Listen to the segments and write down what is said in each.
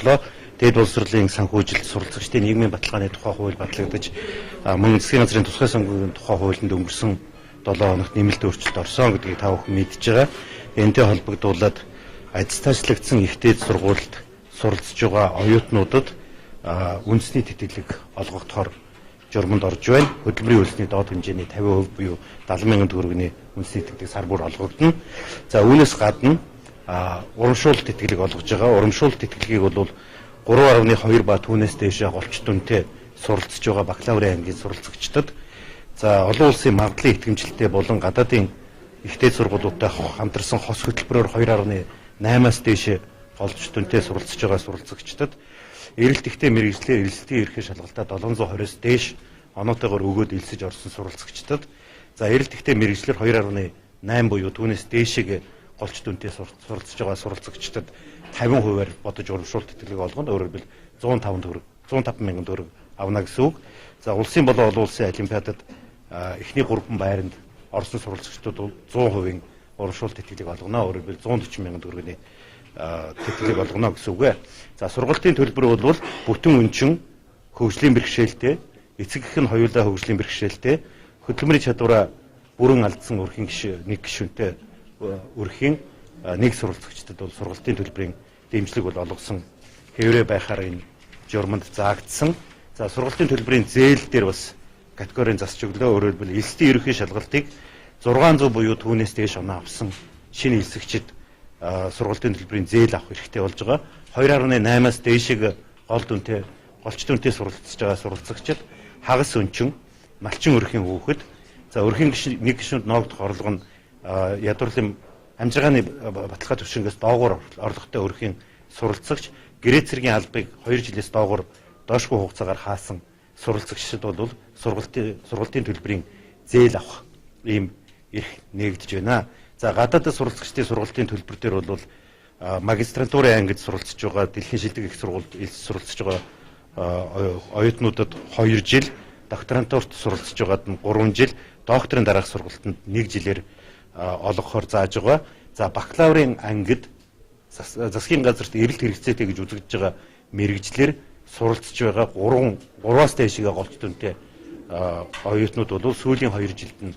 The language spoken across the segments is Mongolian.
орлоо. Дээд боловсролын санхүүжилт суралцагчдын нийгмийн баталгааны тухай хууль батлагдаж мөн засгийн газрын тусгай сонгуулийн тухай хуулинд өнгөрсөн 7 хоногт нэмэлт өөрчлөлт орсон гэдгийг та бүхэн мэдж байгаа. Энэтэй холбогдуулаад аттестачлагдсан ихтэй сургуульд суралцж байгаа оюутнуудад үндэсний тэтгэлэг олгогдохоор журманд орж байна. Хөдөлмөрийн хөлсний доод хэмжээний 50% буюу 70,000 төгрөгийн үндэсний тэтгэлэг сар бүр олгогдно. За үүнээс гадна урамшуулалт тэтгэлэг олгож байгаа. Урамшуулалт тэтгэлгийг бол 3.2 ба түүнээс дээш голч дүнтэй суралцж байгаа бакалаврын ангийн суралцагчдад за олон улсын магадлалын итгэмжлэлтэй болон гадаадын ихтэй сургуулиудтай хамтарсан хос хөтөлбөрөөр 2.8-аас дээш голч дүнтэй суралцж байгаа суралцагчдад эрэлт ихтэй мэргэжлэр эрэлтийн ерхий шалгалтаа 720-с дээш оноотойгоор өгөөд элсэж орсон суралцагчдад за эрэлт ихтэй мэргэжлэр 2.8 буюу түүнээс дээшийг голч дүнтэй суралцж байгаа суралцагчдад 50%-аар бодож урамшуулалт тэтгэлэг олгоно. Өөрөөр хэлбэл 105,000 төгрөг авна гэсэн үг. За улсын болон олон улсын олимпиадад эхний 3 байранд орсон суралцагчдад 100% урамшуулалт тэтгэлэг олгоно. Өөрөөр хэлбэл 140,000 төгрөгийн тэтгэлэг олгоно гэсэн үг ээ. За сургалтын төлбөр бол бүтэн өнчин хөгжлийн бэрхшээлтэй, эцэг эх нь хоёулаа хөгжлийн бэрхшээлтэй, хөдөлмөрийн чадвараа бүрэн алдсан өрхийн нэг гишүүнтэй өрхийн нэг суралцагчдад бол сургалтын төлбөрийн дэмжлэг бол олгосон хэврээ байхаар энэ журманд заагдсан. За сургалтын төлбөрийн зээл дээр бас категорийн засч өглөө. Өөрөөр хэлбэл элсдийн ерөнхий шалгалтыг 600 буюу түүнээс дээш оноо авсан шинэ элсэгчид сургалтын төлбөрийн зээл авах хэрэгтэй болж байгаа. 2.8-аас дээшиг голч дүнтэй суралцж байгаа суралцагчид хагас өнчин, малчин өрхийн хүүхэд, за өрхийн нэг гишүүнд ноогдох орлого нь ядуурлын амжиргааны баталгаа төвшингээс доогуур орлоготой өрхийн суралцагч гэрээ цэргийн албыг 2 жилээс доогуур доошгүй хугацаагаар хаасан суралцагчид бол сургалтын төлбөрийн зээл авах ийм эрх нээгдэж байна. За гадаадд суралцагчдын сургалтын төлбөр дээр бол магистрантурын ангид суралцж байгаа дэлхийн шилдэг их сургуульд суралцж байгаа оюутнуудад 2 жил, докторантурт суралцж байгаад нь 3 жил, докторийн дараах сургалтанд 1 жилээр олгохоор зааж байгаа. За бакалаврын ангид засгийн газарт эрэлт хэрэгцээтэй гэж үзэгдэж байгаа мэргэжлэр суралцж байгаа 3-аас дээшгээ голч дүнтэй оюутнууд бол сүүлийн 2 жилд нь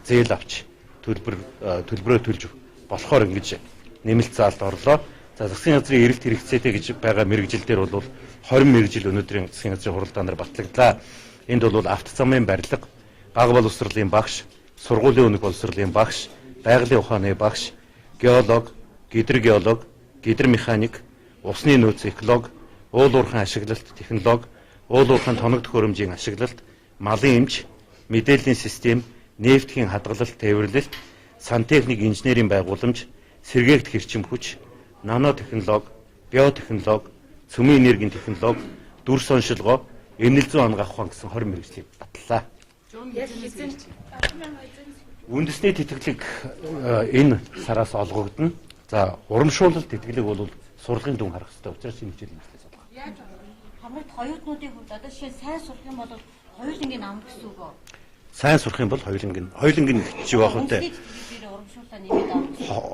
зээл авч төлбөрөө төлж болохоор ингэж нэмэлт заалд орлоо. За засгийн газрын эрэлт хэрэгцээтэй гэж байгаа мэргэжил дээр бол 20 мэргэжил өнөөдрийн засгийн газрын хуралдаанаар батлагдлаа. Энд бол авто замын барилга, бага боловсролын багш, сургуулийн өнөг боловсролын багш, байгалийн ухааны багш, геолог, гидр механик, усны нөөц эколог, уул уурхайн ашиглалт технолог, уул уурхайн тоног төхөөрөмжийн ашиглалт, малын эмч, мэдээллийн систем, нефтхийн хадгалалт, тээвэрлэлт, сантехник инженерийн байгууламж, сэргээгт хэрчим хүч, нанотехнолог, биотехнолог, цөмийн энергийн технолог, дүрс оншилгоо, эмнэлэг зүйн оног авах гэсэн 20 мэргэжлийг батлаа. Үндэсний тэтгэлэг энэ сараас олгогдно. За урамшуулалт тэтгэлэг бол сургалтын дүн харах хэрэгтэй учраас энэ хичээл нэмэлтээс олгох. Яаж хамрагт хоёртнуудын хувьд одоо жишээ сайн сурах юм бол хоёулангийн ам гэсэн үг үү? Сайн сурах юм бол хоёулангийн чи байх үедээ.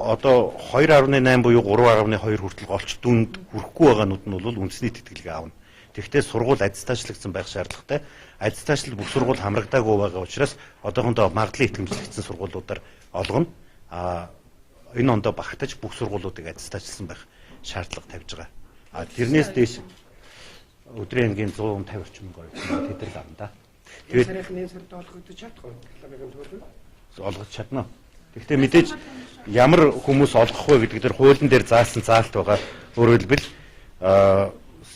Одоо 2.8 буюу 3.2 хүртэл голч дүнд хүрэхгүй байгаанууд нь бол үндэсний тэтгэлэг аавна. Тэгэхдээ сургууль аттестачлагдсан байх шаардлагатай. Аттестачлал бүх сургууль хамрагдаагүй байгаа учраас одоохондоо магадлалын итгэмжлэгдсэн сургуулиудаар олгоно. Энэ ондоо багтаж бүх сургуулиудыг аттестачлсан байх шаардлага тавьж байгаа. Тэрнээс дээш өдрийн ангийн 150 орчим мөнгө тэдрэл авна да. Тэгээд сарихны сард олгогдож чадахгүй бакалаврын төлбөр олгож чадна. Гэхдээ мэдээж ямар хүмүүс олгох вэ гэдэг дээр хуулийн дээр заасан заалт байгаа. Өөрөөр хэлбэл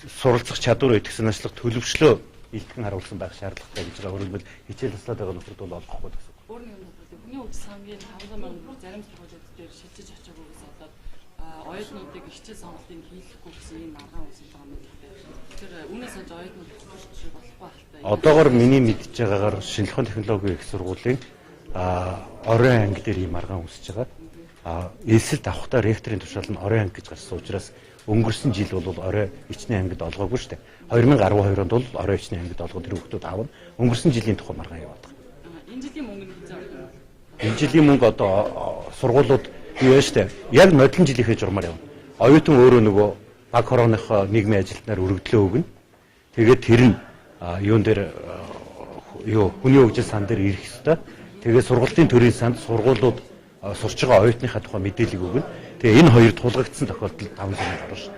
суралцах чадвар итгэсэн ажлах төлөвшлөө илтгэн харуулсан байх шаардлагатай гэж байгаа. Өөрөөр хэлбэл хичээл таслаад байгаа нөхөрт бол олгохгүй гэсэн. Өөрөөр хэлбэл хүний үгс хамгийн 500,000 зарим сургуулиуд дээр шилжиж очиагүйгээс болоод оюутнуудыг хичээл сонголтыг хийхгүй гэсэн ийм арга үүсэж байгаа юм. Тэгэхээр үүнээс хойш оюутнууд төлөвшөж болохгүй байна. Одоогоор миний мэдж байгаагаар шинжилгээ технологийн их сургуулийн оройн анги дээр ийм арга үүсэж байгаа. Элсэлт авахдаа ректорын тушаал нь оройн анги гэж гарсан учраас өнгөрсөн жил бол орой ичний ангид олгоогүй шүү дээ. 2012 онд бол орой ичний ангид олгоод тэр хүмүүс авна. Өнгөрсөн жилийн тухай маргаан яваад байгаа. Энэ жилийн мөнгө нь хэзээ? Энэ жилийн мөнгө одоо сургуулиуд юу вэ шүү дээ. Яг нодлон жилийнхээ журмаар явна. Оюутан өөрөө нөгөө баг хорооныхоо нийгмийн ажилтнаар өргөдлөө өгнө. Тэгээд тэр нь юун дээр хүний хөгжил сан дээр ирэх ёстой. Тэгээд сургалтын төрийн санд сургуулиуд сурч байгаа оюутныхаа тухай мэдээлэл өгнө. Тэгээ энэ хоёр тулгагдсан тохиолдолд 5 сарын гарна шүү.